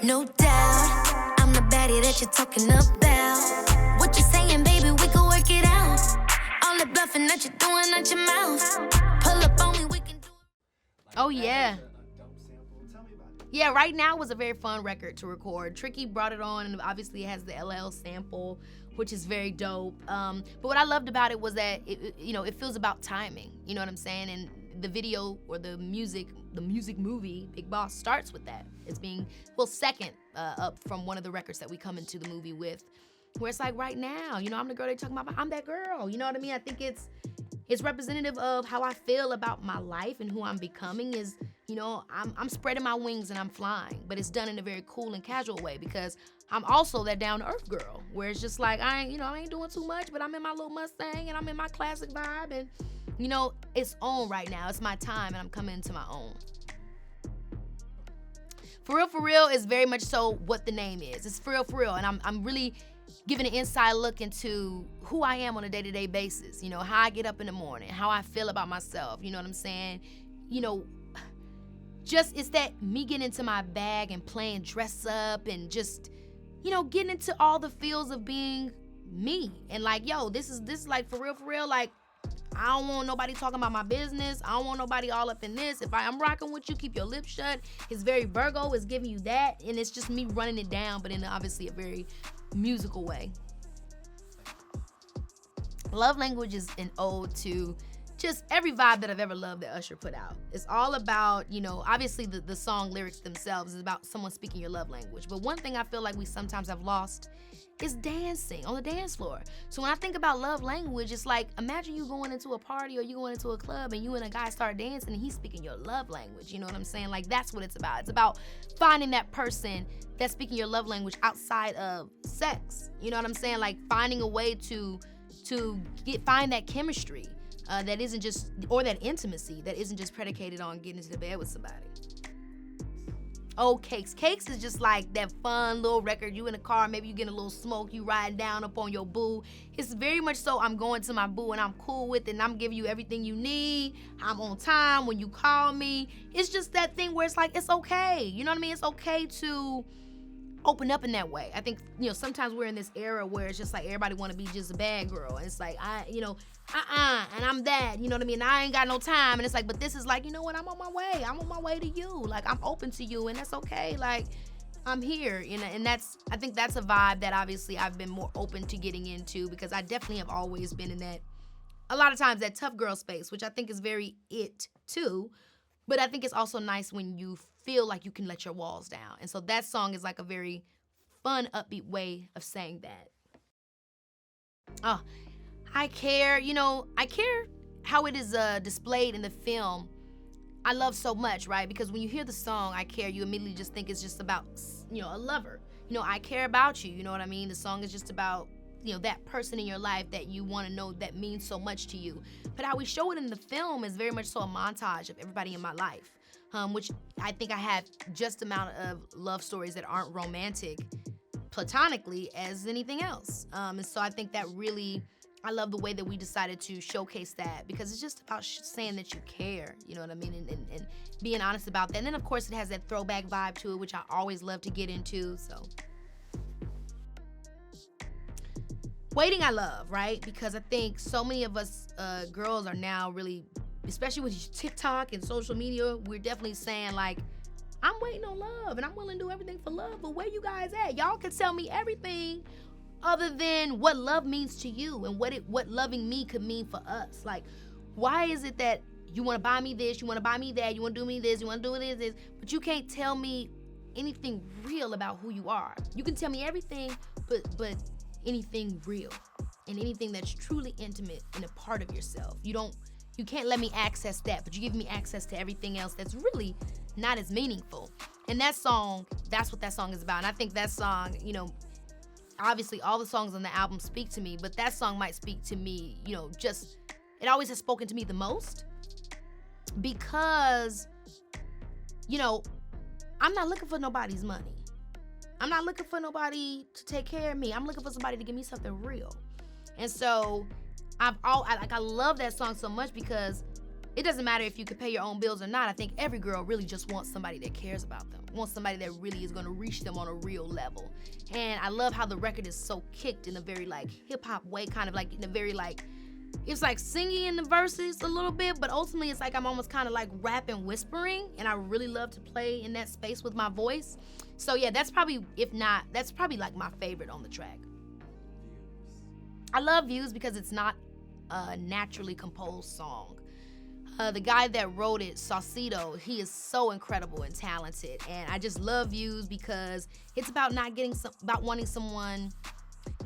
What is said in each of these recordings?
No doubt, I'm the baddie that you're talking about. What you saying, baby, we can work it out. All the bluffing that you're doing at your mouth. Pull up on me, we can do it. Oh, yeah. Yeah, Right Now was a very fun record to record. Tricky brought it on, and obviously it has the LL sample, which is very dope. But what I loved about it was that it feels about timing. You know what I'm saying? And the video or the music movie, Big Boss, starts with that. It's being second up from one of the records that we come into the movie with, where it's like right now. I'm the girl they talking about. I'm that girl. You know what I mean? I think it's representative of how I feel about my life and who I'm becoming. Is I'm spreading my wings and I'm flying, but it's done in a very cool and casual way because I'm also that down to earth girl where it's just like I ain't doing too much, but I'm in my little Mustang and I'm in my classic vibe and it's on right now. It's my time and I'm coming into my own. For Real is very much so what the name is. It's For Real, and I'm really giving an inside look into who I am on a day-to-day basis. How I get up in the morning, how I feel about myself. You know what I'm saying? Just it's that me getting into my bag and playing dress up and just, getting into all the feels of being me. And like, this is like for real, like, I don't want nobody talking about my business. I don't want nobody all up in this. If I'm rocking with you, keep your lips shut. It's very Virgo. It's giving you that. And it's just me running it down, but in obviously a very musical way. Love Language is an ode to just every vibe that I've ever loved that Usher put out. It's all about, obviously the song lyrics themselves is about someone speaking your love language. But one thing I feel like we sometimes have lost is dancing on the dance floor. So when I think about love language, it's like, imagine you going into a party or you going into a club and you and a guy start dancing and he's speaking your love language. You know what I'm saying? Like, that's what it's about. It's about finding that person that's speaking your love language outside of sex. You know what I'm saying? Like, finding a way to find that chemistry that isn't just, or that intimacy that isn't just predicated on getting into the bed with somebody. Oh, Cakes. Cakes is just like that fun little record. You in the car, maybe you getting a little smoke, you riding down up on your boo. It's very much so I'm going to my boo and I'm cool with it and I'm giving you everything you need. I'm on time when you call me. It's just that thing where it's like, it's okay. You know what I mean? It's okay to open up in that way. I think, sometimes we're in this era where it's just like everybody want to be just a bad girl. And it's like, and I'm that, you know what I mean? I ain't got no time. And it's like, but this is like, you know what? I'm on my way. I'm on my way to you. Like, I'm open to you and that's okay. Like, I'm here, and I think that's a vibe that obviously I've been more open to getting into because I definitely have always been in that, a lot of times, that tough girl space, which I think is very it too. But I think it's also nice when you feel like you can let your walls down. And so that song is like a very fun, upbeat way of saying that. Oh, I care. I care how it is displayed in the film. I love so much, right? Because when you hear the song, I care, you immediately just think it's just about, a lover. I care about you. You know what I mean? The song is just about, that person in your life that you want to know that means so much to you. But how we show it in the film is very much so a montage of everybody in my life, which I think I have just amount of love stories that aren't romantic platonically as anything else. And so I think that really, I love the way that we decided to showcase that because it's just about saying that you care, you know what I mean, and being honest about that. And then, of course, it has that throwback vibe to it, which I always love to get into, so. Waiting I love, right? Because I think so many of us girls are now really, especially with TikTok and social media, we're definitely saying like, I'm waiting on love and I'm willing to do everything for love, but where you guys at? Y'all can tell me everything other than what love means to you and what loving me could mean for us. Like, why is it that you want to buy me this, you want to buy me that, you want to do me this, you want to do this, but you can't tell me anything real about who you are? You can tell me everything, but anything real and anything that's truly intimate and a part of yourself. You can't let me access that, but you give me access to everything else that's really not as meaningful. And that song, that's what that song is about. And I think that song, obviously all the songs on the album speak to me, but that song might speak to me, just, it always has spoken to me the most because, I'm not looking for nobody's money. I'm not looking for nobody to take care of me. I'm looking for somebody to give me something real. And so I love that song so much because it doesn't matter if you can pay your own bills or not. I think every girl really just wants somebody that cares about them, wants somebody that really is going to reach them on a real level. And I love how the record is so kicked in a very like hip hop way, kind of like in a very like, it's like singing in the verses a little bit, but ultimately it's like I'm almost kind of like rapping, whispering, and I really love to play in that space with my voice. So yeah, that's probably, if not, that's probably like my favorite on the track. I love Views because it's not a naturally composed song. The guy that wrote it, Saucedo, he is so incredible and talented, and I just love Views because it's about not getting about wanting someone,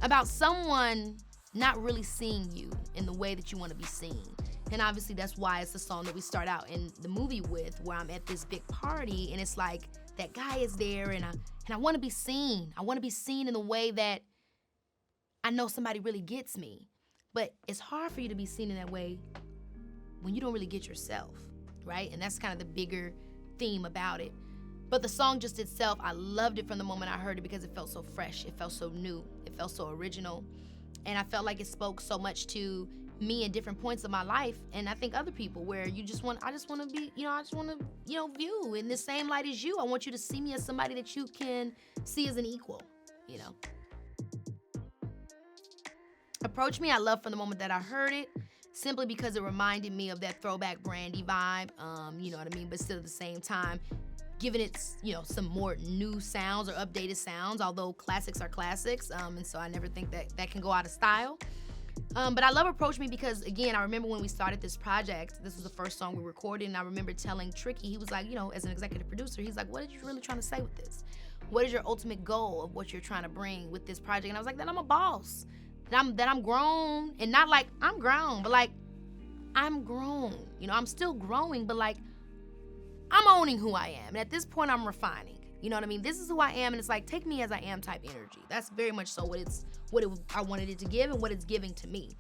about someone not really seeing you in the way that you want to be seen. And obviously that's why it's the song that we start out in the movie with, where I'm at this big party and it's like that guy is there and I want to be seen. I want to be seen in the way that I know somebody really gets me. But it's hard for you to be seen in that way when you don't really get yourself, right? And that's kind of the bigger theme about it. But the song just itself, I loved it from the moment I heard it because it felt so fresh. It felt so new. It felt so original. And I felt like it spoke so much to me at different points of my life, and I think other people, where I just want to be, I just want to, view in the same light as you. I want you to see me as somebody that you can see as an equal, Approach Me, I love from the moment that I heard it, simply because it reminded me of that throwback Brandy vibe, you know what I mean? But still at the same time, giving it, some more new sounds or updated sounds, although classics are classics, and so I never think that can go out of style. But I love Approach Me because, again, I remember when we started this project, this was the first song we recorded, and I remember telling Tricky, he was like, as an executive producer, he's like, what are you really trying to say with this? What is your ultimate goal of what you're trying to bring with this project? And I was like, that I'm a boss, that I'm grown, and not like I'm grown, but like I'm grown. I'm still growing, but like I'm owning who I am. And at this point, I'm refining. You know what I mean? This is who I am, and it's like, take me as I am type energy. That's very much so I wanted it to give and what it's giving to me.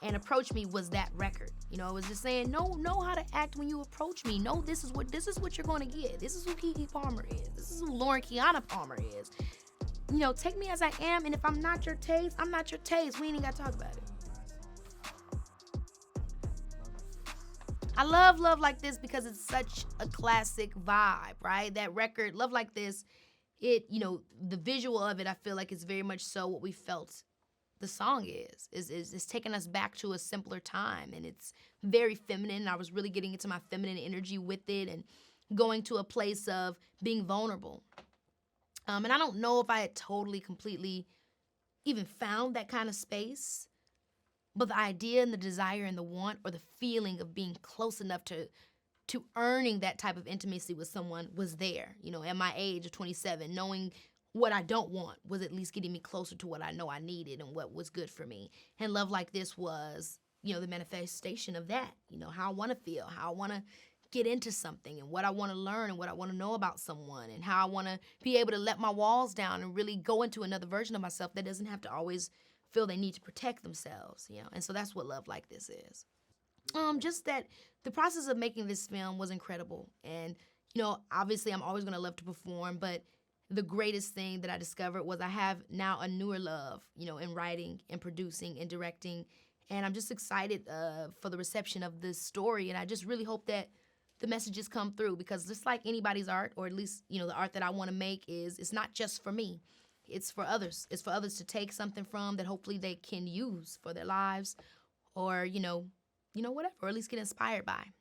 And Approach Me was that record. It was just saying, know how to act when you approach me. Know this is what you're going to get. This is who Keke Palmer is. This is who Lauren Kiana Palmer is. Take me as I am, and if I'm not your taste, I'm not your taste. We ain't even got to talk about it. I love Love Like This because it's such a classic vibe, right? That record, Love Like This, the visual of it, I feel like it's very much so what we felt the song is taking us back to a simpler time, and it's very feminine. I was really getting into my feminine energy with it and going to a place of being vulnerable. And I don't know if I had totally, completely even found that kind of space, but the idea and the desire and the want or the feeling of being close enough to earning that type of intimacy with someone was there. At my age of 27, knowing what I don't want was at least getting me closer to what I know I needed and what was good for me. And Love Like This was, the manifestation of that, how I want to feel, how I want to get into something and what I want to learn and what I want to know about someone and how I want to be able to let my walls down and really go into another version of myself that doesn't have to always feel they need to protect themselves, And so that's what Love Like This is. Just that the process of making this film was incredible. And, obviously I'm always going to love to perform, but the greatest thing that I discovered was I have now a newer love, in writing and producing and directing. And I'm just excited for the reception of this story. And I just really hope that the messages come through, because just like anybody's art, or at least, the art that I want to make it's not just for me. It's for others. It's for others to take something from that hopefully they can use for their lives or, whatever, or at least get inspired by,